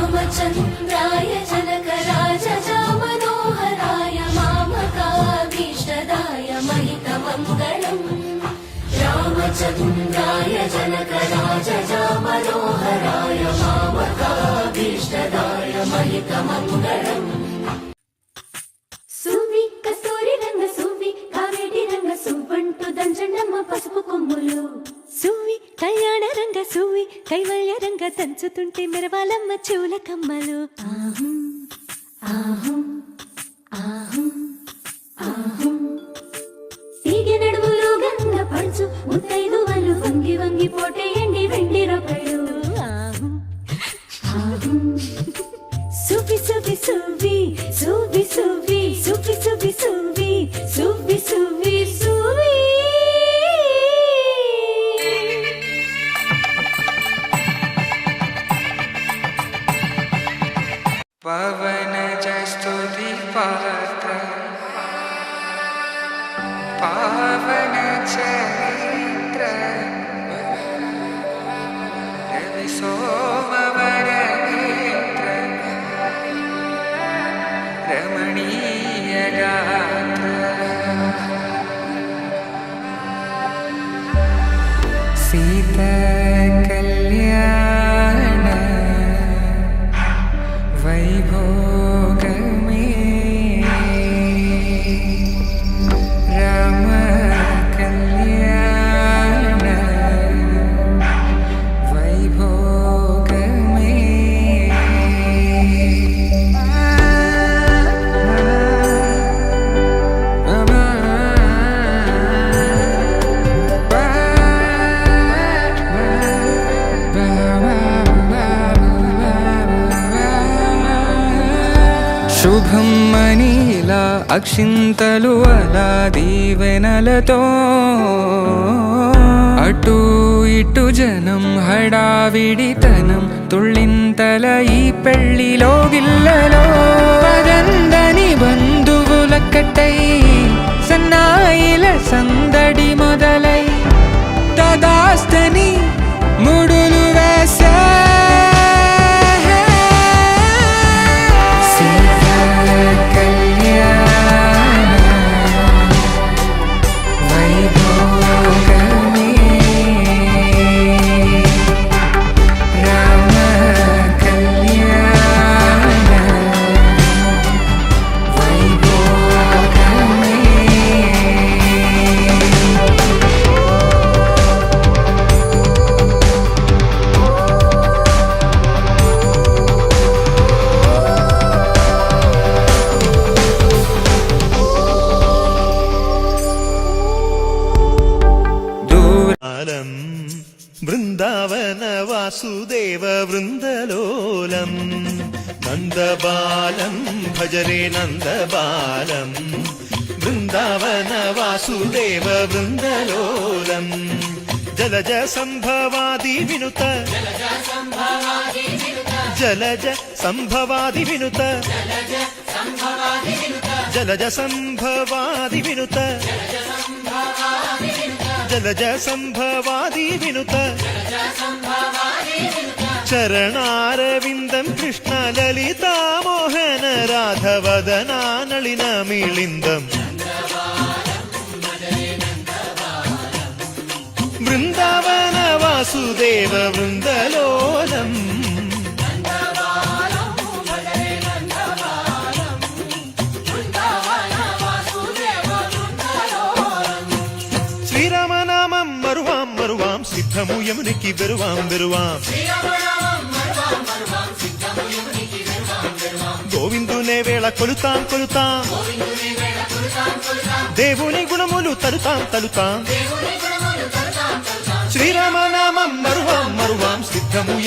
रामचन्द्राय जनकराजमनोहराय मामकाभीष्टदाय महितमङ्गलम् रामचन्द्राय जनकराजमनोहराय मामकाभीष्टदाय महितमङ्गलम् సువి కస్తూరి రంగ సువి కావేటి రంగ సువ్వంటూ దంచండమ్మ పసుపు కొమ్ములు సువి కళ్యాణ రంగ సువి కైవల్య రంగ దంచుతుంటే మెరవాలమ్మ చెవుల కమ్మలు ఆహం ఆహం ఆహం ఆహం తీగ నడుములు గంగ పడుచు ముత్తైదువలు వంగి వంగి పోటేయండి వెండి రొకళ్ళు ఆహం ఆహం సువి సువి సువి సువి సువి సువి సువి సువి సువి సువి సువి పవన జస్తుతి పాత్ర పావన చరిత్ర రవి సోమవర నేత్ర రమణీయ గాత్ర సీత కళ్యాణ వైభోగమే రామ కళ్యాణ వైభోగమే శుభం మనీలా అక్షింతలు అలా దీవెనలతో అటు ఇటు జనం హడావిడితనం తుళ్ళింతల ఈ పెళ్లిలో గిల్లలో పదందని బంధువులక్కటై సన్నాయిల సందడి మొదలై తదాస్తని ముడులు వేసే బృందావన వాసుదేవ వృందలోలం నందబాలం భజరే నందబాలం బృందావన వాసుదేవ వృందలోలం జలజ సంభవాది వినుత జలజ సంభవాది వినుత జలజ సంభవాది వినుత జలజ సంభవాది వినుత చరణారవిందం కృష్ణ లలితా మోహన రాధవదనా నళిన మిళిందం బృందావన వాసుదేవ వృందలోలం శ్రీరామనామం మరువాం మరువాం సిద్ధము యమునికి వెరువాం వెరువాం గోవిందునే వేళ కొలుతాం కొలుతాం దేవుని గుణములు తలుతాం తలుతాం